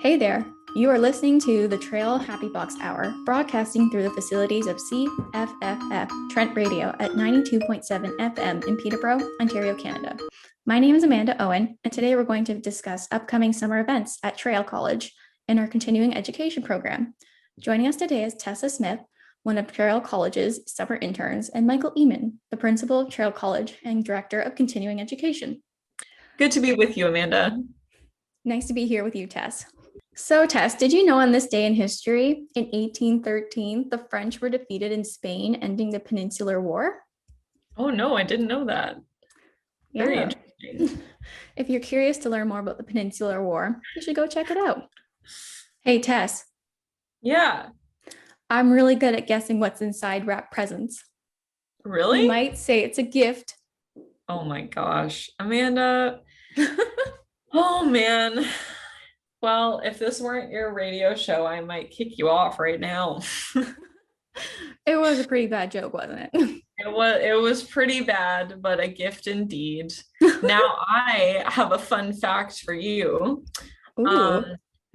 Hey there, you are listening to the Traill Happy Box Hour, broadcasting through the facilities of CFFF Trent Radio at 92.7 FM in Peterborough, Ontario, Canada. My name is Amanda Owen, and today we're going to discuss upcoming summer events at Traill College in our continuing education program. Joining us today is Tessa Smith, one of Traill College's summer interns, and Michael Eamon, the principal of Traill College and director of continuing education. Good to be with you, Amanda. Nice to be here with you, Tess. So, Tess, did you know on this day in history, in 1813, the French were defeated in Spain, ending the Peninsular War? Oh, no, I didn't know that. Very interesting. If you're curious to learn more about the Peninsular War, you should go check it out. Hey, Tess. Yeah. I'm really good at guessing what's inside wrapped presents. Really? You might say it's a gift. Oh my gosh, Amanda. Oh man. Well, if this weren't your radio show, I might kick you off right now. It was a pretty bad joke, wasn't it? It was pretty bad, but a gift indeed. Now I have a fun fact for you.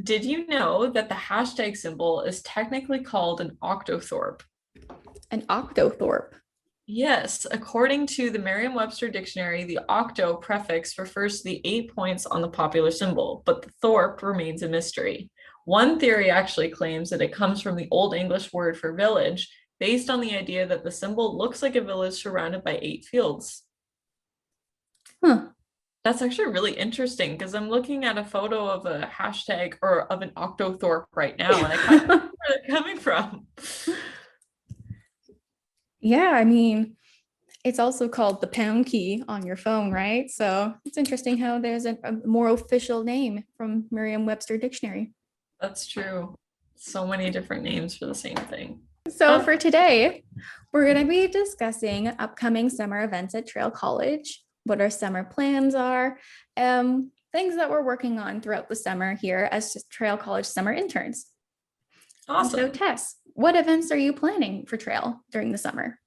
Did you know that the hashtag symbol is technically called an octothorpe? An octothorpe? Yes, according to the Merriam-Webster dictionary, the octo prefix refers to the 8 points on the popular symbol, but the thorpe remains a mystery. One theory actually claims that it comes from the Old English word for village, based on the idea that the symbol looks like a village surrounded by 8 fields. That's actually really interesting because I'm looking at a photo of a hashtag or of an octothorpe right now, and I kind of know where they're coming from. Yeah, I mean, it's also called the pound key on your phone, right? So it's interesting how there's a more official name from Merriam-Webster dictionary. That's true. So many different names for the same thing. So for today, we're going to be discussing upcoming summer events at Traill College, what our summer plans are, things that we're working on throughout the summer here as Traill College summer interns. Awesome. So Tess, what events are you planning for Traill during the summer?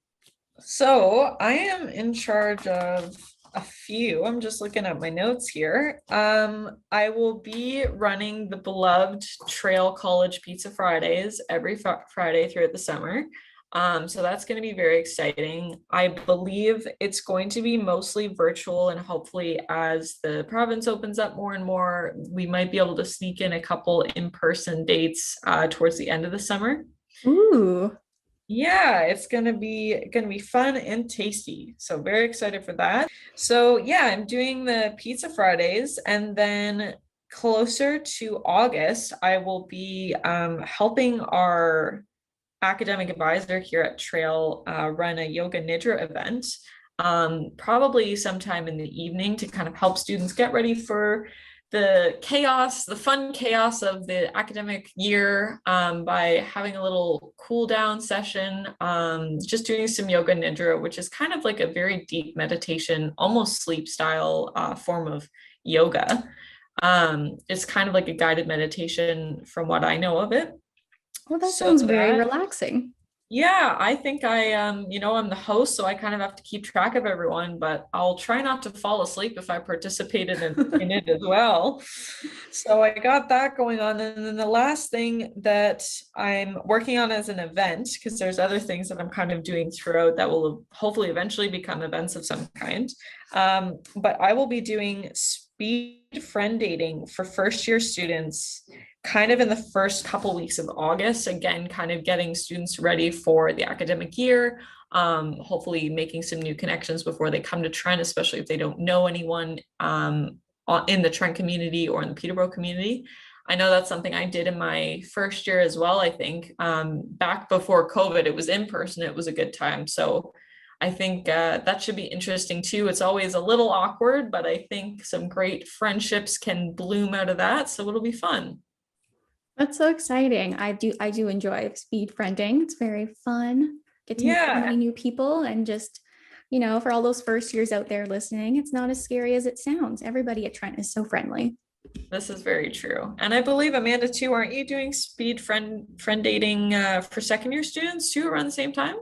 So I am in charge of a few. I'm just looking at my notes here. I will be running the beloved Traill College Pizza Fridays every Friday throughout the summer. So that's going to be very exciting. I believe it's going to be mostly virtual, and hopefully as the province opens up more and more, we might be able to sneak in a couple in-person dates towards the end of the summer. Ooh. Yeah, it's gonna be fun and tasty. So very excited for that. So yeah, I'm doing the Pizza Fridays, and then closer to August, I will be helping our academic advisor here at Traill run a yoga nidra event, probably sometime in the evening to kind of help students get ready for the fun chaos of the academic year by having a little cool down session, just doing some yoga nidra, which is kind of like a very deep meditation, almost sleep style form of yoga. It's kind of like a guided meditation from what I know of it. Well, that sounds very relaxing. Yeah, I think I'm the host, so I kind of have to keep track of everyone, but I'll try not to fall asleep if I participated in it as well. So I got that going on. And then the last thing that I'm working on as an event, because there's other things that I'm kind of doing throughout that will hopefully eventually become events of some kind. But I will be doing speed friend dating for first year students kind of in the first couple weeks of August, again, kind of getting students ready for the academic year, hopefully making some new connections before they come to Trent, especially if they don't know anyone in the Trent community or in the Peterborough community. I know that's something I did in my first year as well. I think back before COVID, it was in person, it was a good time. So I think that should be interesting too. It's always a little awkward, but I think some great friendships can bloom out of that. So it'll be fun. That's so exciting. I do enjoy speed friending. It's very fun. Get to meet so many new people, and just, for all those first years out there listening, it's not as scary as it sounds. Everybody at Trent is so friendly. This is very true. And I believe, Amanda, too, aren't you doing speed friend dating for second year students too around the same time?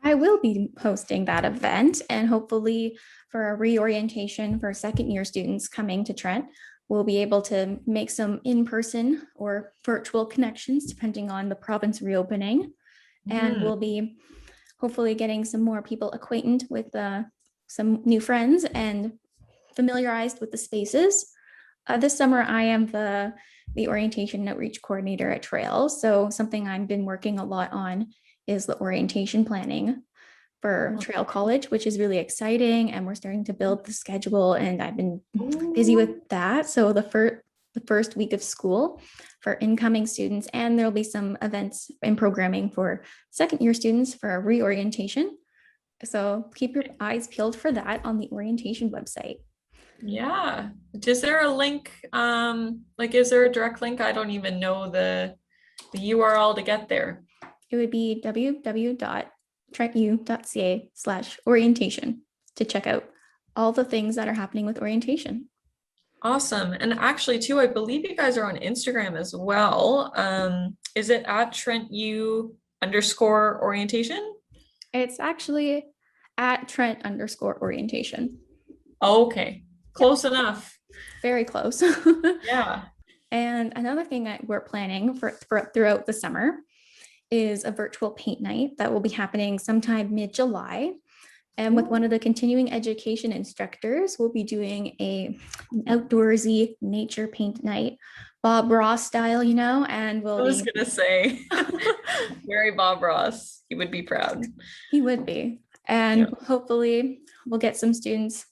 I will be hosting that event, and hopefully for a reorientation for second year students coming to Trent, we'll be able to make some in-person or virtual connections depending on the province reopening. And we'll be hopefully getting some more people acquainted with some new friends and familiarized with the spaces. This summer, I am the orientation and outreach coordinator at Traill. So something I've been working a lot on is the orientation planning for Traill College, which is really exciting. And we're starting to build the schedule, and I've been busy with that. So the first week of school for incoming students, and there'll be some events and programming for second year students for a reorientation. So keep your eyes peeled for that on the orientation website. Yeah. Is there a link? Is there a direct link? I don't even know the URL to get there. It would be www.trentu.ca/orientation to check out all the things that are happening with orientation. Awesome. And actually too, I believe you guys are on Instagram as well. Is it at @TrentU_orientation? It's actually at Trent_orientation. Okay. Close enough. Very close. Yeah. And another thing that we're planning for throughout the summer is a virtual paint night that will be happening sometime mid-July. And with one of the continuing education instructors, we'll be doing an outdoorsy nature paint night, Bob Ross style, and I was going to say, very Bob Ross. He would be proud. He would be. And hopefully we'll get some students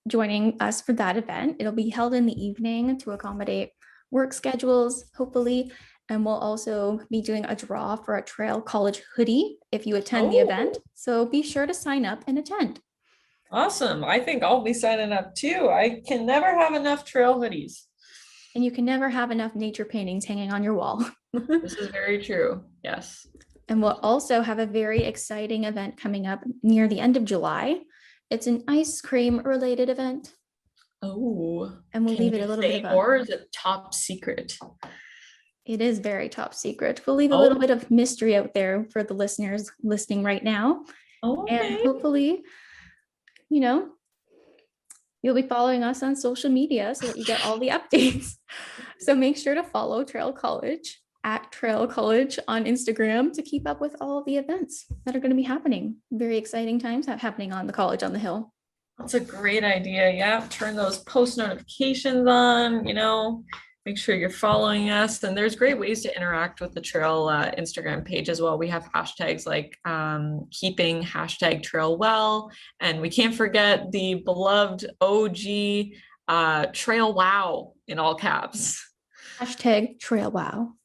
joining us for that event. It'll be held in the evening to accommodate work schedules, hopefully. And we'll also be doing a draw for a Traill College hoodie if you attend the event. So be sure to sign up and attend. Awesome. I think I'll be signing up too. I can never have enough Traill hoodies. And you can never have enough nature paintings hanging on your wall. This is very true. Yes. And we'll also have a very exciting event coming up near the end of July. It's an ice cream related event. Oh. And we'll leave it a little bit of or is it top secret? It is very top secret. We'll leave a little bit of mystery out there for the listeners listening right now. Okay. And hopefully, you'll be following us on social media so that you get all the updates. So make sure to follow Traill College at Traill College on Instagram to keep up with all of the events that are going to be happening. Very exciting times happening on the College on the Hill. That's a great idea. Yeah. Turn those post notifications on, make sure you're following us. And there's great ways to interact with the Traill Instagram page as well. We have hashtags like keeping #TraillWell. And we can't forget the beloved OG Traill Wow in all caps. #Traill Wow.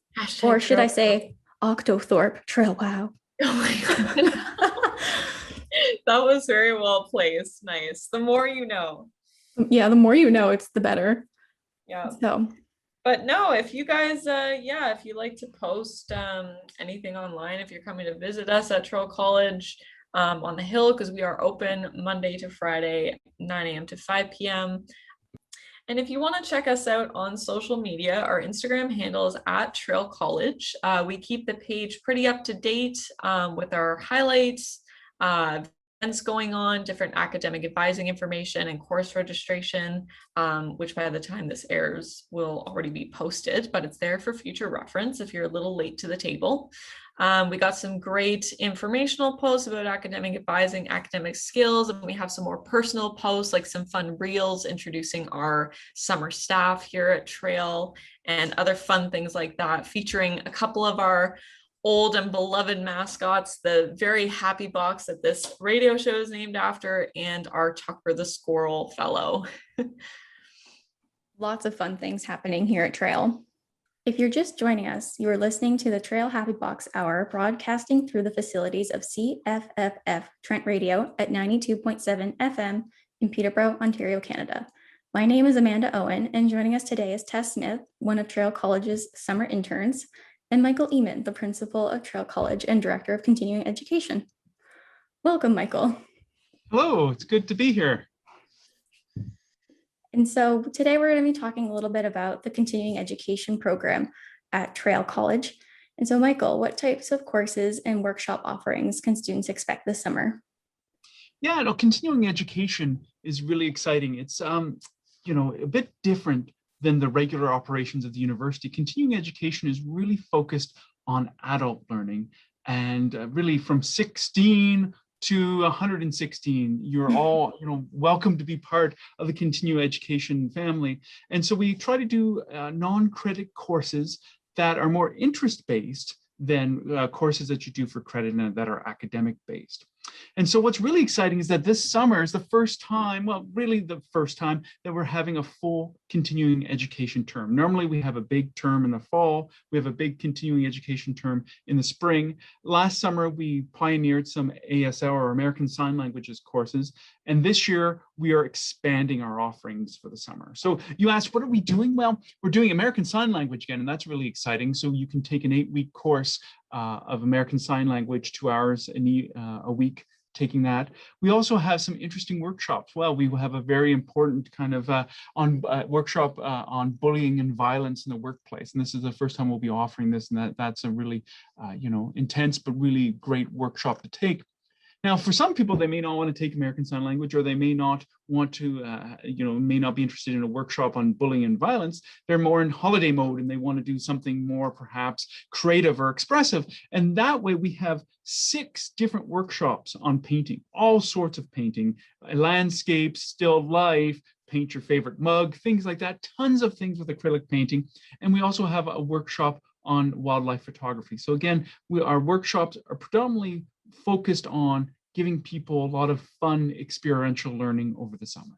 Or should I say Octothorpe Traill Wow. Oh my God. That was very well placed. Nice. The more you know. Yeah, the more you know, it's the better. Yeah. So. But no, if you guys, if you like to post anything online, if you're coming to visit us at Traill College on the Hill, because we are open Monday to Friday, 9 a.m. to 5 p.m. And if you want to check us out on social media, our Instagram handle is at Traill College. We keep the page pretty up to date with our highlights, events going on, different academic advising information and course registration, which by the time this airs will already be posted, but it's there for future reference if you're a little late to the table. We got some great informational posts about academic advising, academic skills, and we have some more personal posts like some fun reels introducing our summer staff here at Traill and other fun things like that, featuring a couple of our old and beloved mascots, the very happy box that this radio show is named after, and our Tucker the Squirrel fellow. Lots of fun things happening here at Traill. If you're just joining us, you are listening to the Traill Happy Box Hour, broadcasting through the facilities of CFFF Trent Radio at 92.7 FM in Peterborough, Ontario, Canada. My name is Amanda Owen, and joining us today is Tessa Smith, one of Traill College's summer interns, and Michael Eamon, the principal of Traill College and director of continuing education. Welcome, Michael. Hello, it's good to be here. And so today we're going to be talking a little bit about the continuing education program at Traill College. And so, Michael, what types of courses and workshop offerings can students expect this summer? Yeah, continuing education is really exciting. It's a bit different than the regular operations of the university. Continuing education is really focused on adult learning, and really from 16 to 116, you're all welcome to be part of the continuing education family. And so we try to do non-credit courses that are more interest-based than courses that you do for credit and that are academic-based. And so what's really exciting is that this summer is the first time, well, really the first time that we're having a full continuing education term. Normally we have a big term in the fall, we have a big continuing education term in the spring. Last summer, we pioneered some ASL or American Sign Languages courses. And this year we are expanding our offerings for the summer. So you asked, what are we doing? Well, we're doing American Sign Language again, and that's really exciting. So you can take an 8-week course of American Sign Language, 2 hours a week, taking that. We also have some interesting workshops. Well, we will have a very important kind of workshop on bullying and violence in the workplace. And this is the first time we'll be offering this, and that's a really, intense but really great workshop to take. Now, for some people, they may not want to take American Sign Language, or they may not want to, may not be interested in a workshop on bullying and violence. They're more in holiday mode and they want to do something more perhaps creative or expressive. And that way we have 6 different workshops on painting, all sorts of painting, landscapes, still life, paint your favorite mug, things like that, tons of things with acrylic painting. And we also have a workshop on wildlife photography. So again, our workshops are predominantly focused on giving people a lot of fun experiential learning over the summer.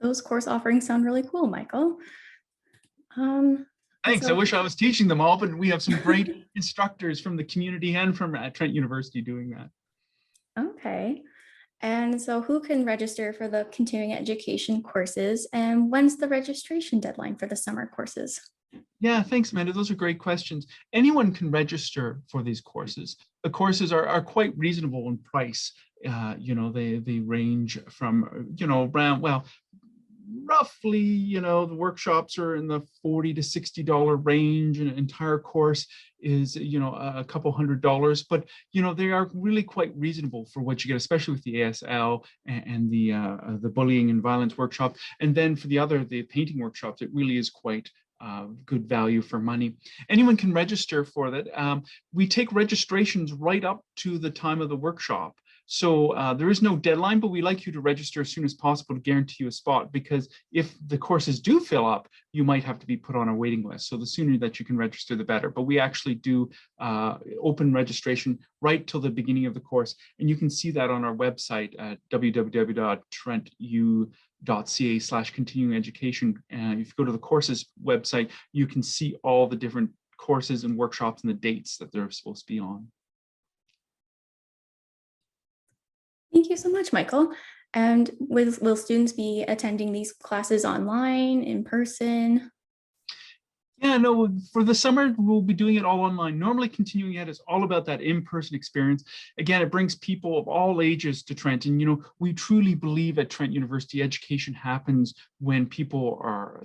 Those course offerings sound really cool, Michael. Thanks. I wish I was teaching them all, but we have some great instructors from the community and from Trent University doing that. Okay. And so who can register for the continuing education courses, and when's the registration deadline for the summer courses? Yeah, thanks, Amanda. Those are great questions. Anyone can register for these courses. The courses are quite reasonable in price. They range from, around, well, roughly, the workshops are in the $40 to $60 range. An entire course is, a couple $100, but, they are really quite reasonable for what you get, especially with the ASL and the bullying and violence workshop. And then for the painting workshops, it really is quite good value for money. Anyone can register for that. We take registrations right up to the time of the workshop. So there is no deadline, but we like you to register as soon as possible to guarantee you a spot, because if the courses do fill up, you might have to be put on a waiting list. So the sooner that you can register, the better. But we actually do open registration right till the beginning of the course. And you can see that on our website at www.trentu.ca/continuing education. And if you go to the courses website, you can see all the different courses and workshops and the dates that they're supposed to be on. Thank you so much, Michael. And will students be attending these classes online, in person? Yeah, no, for the summer, we'll be doing it all online. Normally, continuing ed is all about that in-person experience. Again, it brings people of all ages to Trent. And, we truly believe at Trent University, education happens when people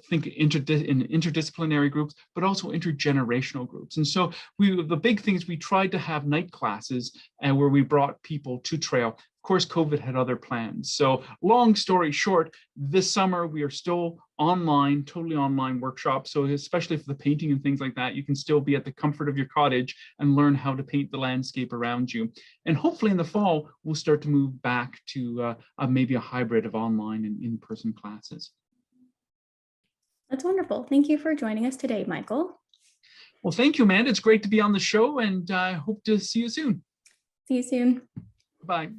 think in interdisciplinary groups, but also intergenerational groups. And so the big thing is we tried to have night classes where we brought people to Traill. Of course, COVID had other plans. So long story short, this summer we are still online, totally online workshops. So especially for the painting and things like that, you can still be at the comfort of your cottage and learn how to paint the landscape around you. And hopefully in the fall, we'll start to move back to maybe a hybrid of online and in-person classes. That's wonderful. Thank you for joining us today, Michael. Well, thank you, Amanda. It's great to be on the show, and I hope to see you soon. See you soon. Bye.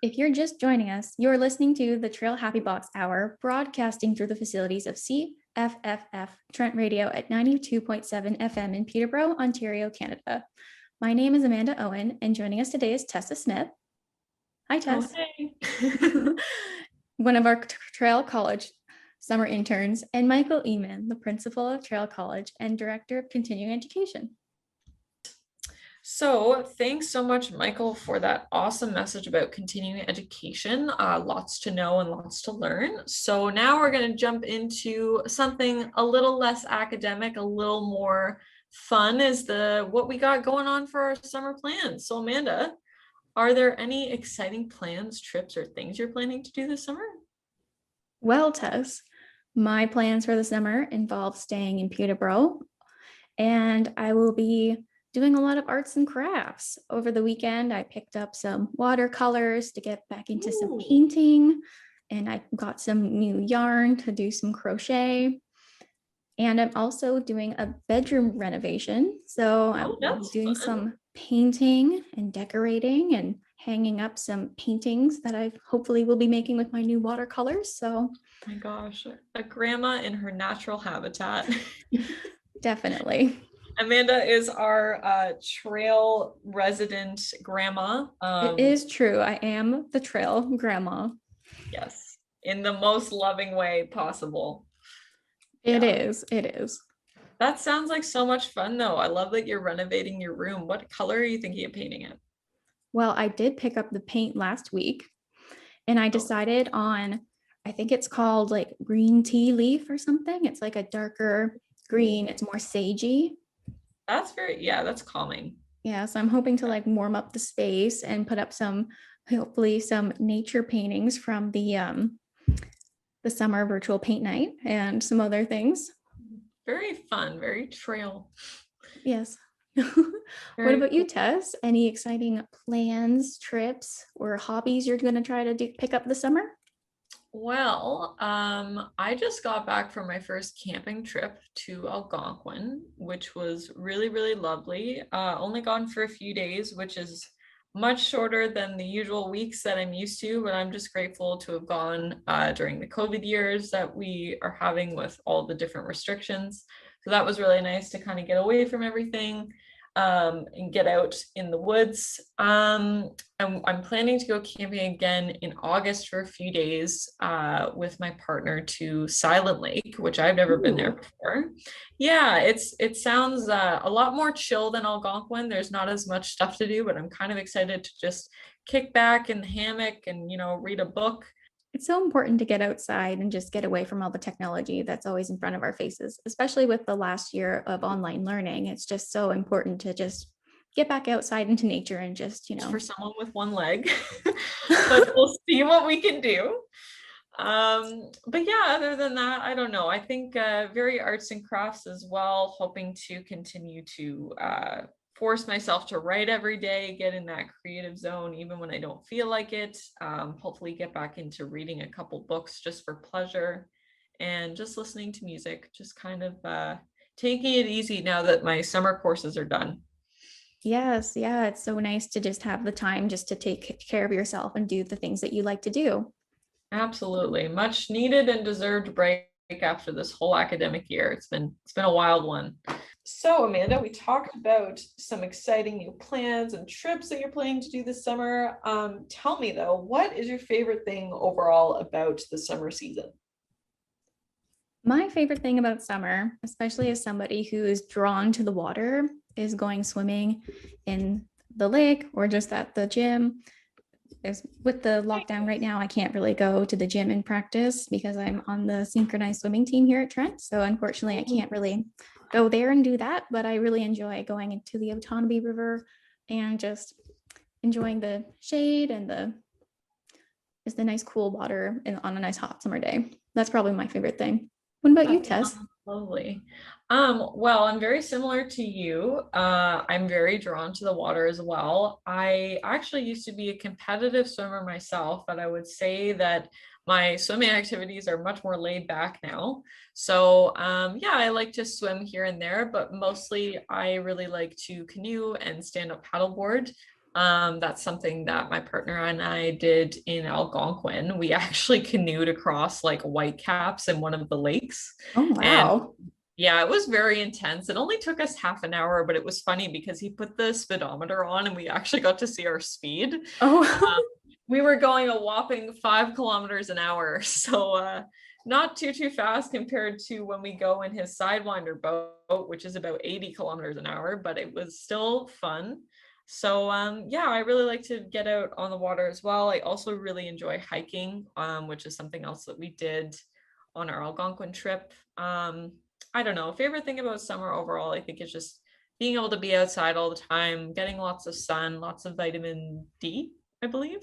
If you're just joining us, you're listening to the Traill Happy Box Hour, broadcasting through the facilities of CFFF Trent Radio at 92.7 FM in Peterborough, Ontario, Canada. My name is Amanda Owen, and joining us today is Tessa Smith. Hi, Tess. Oh, hey. One of our Traill College summer interns, and Michael Eamon, the principal of Traill College and director of continuing education. So thanks so much, Michael, for that awesome message about continuing education. Lots to know and lots to learn. So now we're going to jump into something a little less academic, a little more fun, is what we got going on for our summer plans. So Amanda, are there any exciting plans, trips, or things you're planning to do this summer? Well, Tess, my plans for the summer involve staying in Peterborough, and I will be doing a lot of arts and crafts. Over the weekend, I picked up some watercolors to get back into some Ooh. painting, and I got some new yarn to do some crochet. And I'm also doing a bedroom renovation. So Oh, I'll be that's doing fun. some painting and decorating and hanging up some paintings that I hopefully will be making with my new watercolors. So My gosh, a grandma in her natural habitat. definitely. Amanda is our Traill resident grandma. It is true. I am the Traill grandma. Yes, in the most loving way possible. It Yeah. is. It is. That sounds like so much fun, though. I love that you're renovating your room. What color are you thinking of painting it? Well, I did pick up the paint last week and I Oh, decided on, I think it's called like green tea leaf or something. It's like a darker green. It's more sagey. that's that's calming. Yeah, so I'm hoping to like warm up the space and put up some, hopefully some nature paintings from the summer virtual paint night and some other things. Very fun, very Traill. Yes. What about you, Tess? Any exciting plans, trips, or hobbies you're going to try to pick up this summer? Well, I just got back from my first camping trip to Algonquin, which was really, really lovely. Only gone for a few days, which is much shorter than the usual weeks that I'm used to, but I'm just grateful to have gone during the COVID years that we are having with all the different restrictions. So that was really nice to kind of get away from everything and get out in the woods. I'm planning to go camping again in August for a few days with my partner to Silent Lake, which I've never been there before. Yeah, it sounds a lot more chill than Algonquin. There's not as much stuff to do, but I'm kind of excited to just kick back in the hammock and read a book. It's so important to get outside and just get away from all the technology that's always in front of our faces, especially with the last year of online learning. It's just so important to just get back outside into nature and just. For someone with one leg, but we'll see what we can do. But yeah, other than that, I don't know. I think very arts and crafts as well, hoping to continue to force myself to write every day, get in that creative zone, even when I don't feel like it. Hopefully get back into reading a couple books just for pleasure and just listening to music, just kind of taking it easy now that my summer courses are done. Yes, yeah, it's so nice to just have the time just to take care of yourself and do the things that you like to do. Absolutely. Much needed and deserved break after this whole academic year. It's been a wild one. So Amanda, we talked about some exciting new plans and trips that you're planning to do this summer. Tell me though, what is your favorite thing overall about the summer season? My favorite thing about summer, especially as somebody who is drawn to the water, is going swimming in the lake or just at the gym. With the lockdown right now, I can't really go to the gym and practice because I'm on the synchronized swimming team here at Trent. So unfortunately, I can't really go there and do that, but I really enjoy going into the Otonabee River and just enjoying the shade and the nice cool water on a nice hot summer day. That's probably my favorite thing. What about you, Tess? Lovely. Well, I'm very similar to you. I'm very drawn to the water as well. I actually used to be a competitive swimmer myself, but I would say that my swimming activities are much more laid back now. So yeah, I like to swim here and there, but mostly I really like to canoe and stand up paddleboard. That's something that my partner and I did in Algonquin. We actually canoed across like Whitecaps in one of the lakes. Oh, wow. And yeah, it was very intense. It only took us half an hour, but it was funny because he put the speedometer on and we actually got to see our speed. Oh, We were going a whopping 5 kilometers an hour. So not too fast compared to when we go in his Sidewinder boat, which is about 80 kilometers an hour, but it was still fun. So yeah, I really like to get out on the water as well. I also really enjoy hiking, which is something else that we did on our Algonquin trip. I don't know, favorite thing about summer overall, I think is just being able to be outside all the time, getting lots of sun, lots of vitamin D. I believe.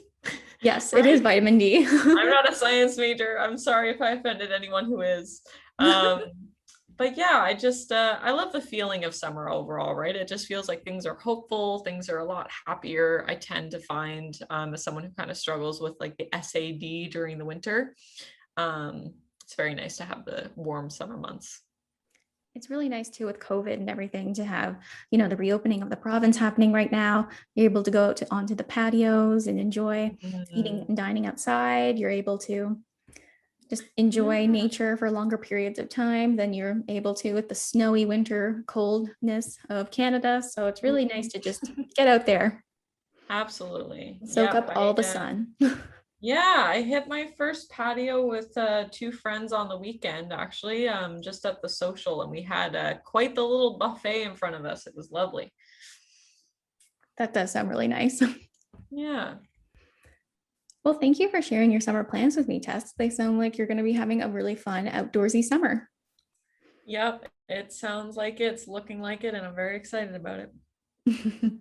Yes, Right? it is vitamin D. I'm not a science major. I'm sorry if I offended anyone who is. But yeah, I love the feeling of summer overall, right? It just feels like things are hopeful, things are a lot happier. I tend to find, as someone who kind of struggles with like the SAD during the winter, it's very nice to have the warm summer months. It's really nice too with COVID and everything to have, the reopening of the province happening right now. You're able to go onto the patios and enjoy eating and dining outside. You're able to just enjoy nature for longer periods of time than you're able to with the snowy winter coldness of Canada. So it's really nice to just get out there. Absolutely. Soak up all the sun. Yeah, I hit my first patio with 2 friends on the weekend, actually, just at the social, and we had quite the little buffet in front of us. It was lovely. That does sound really nice. Yeah. Well, thank you for sharing your summer plans with me, Tess. They sound like you're going to be having a really fun outdoorsy summer. Yep, it sounds like it's looking like it, and I'm very excited about it.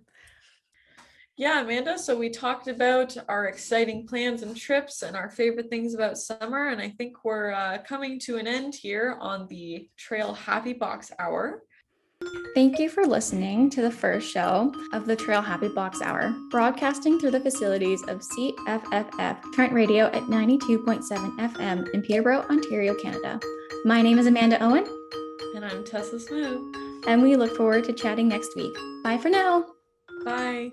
Yeah, Amanda, so we talked about our exciting plans and trips and our favorite things about summer, and I think we're coming to an end here on the Traill Happy Box Hour. Thank you for listening to the first show of the Traill Happy Box Hour, broadcasting through the facilities of CFFF Trent Radio at 92.7 FM in Peterborough, Ontario, Canada. My name is Amanda Owen. And I'm Tessa Smith. And we look forward to chatting next week. Bye for now. Bye.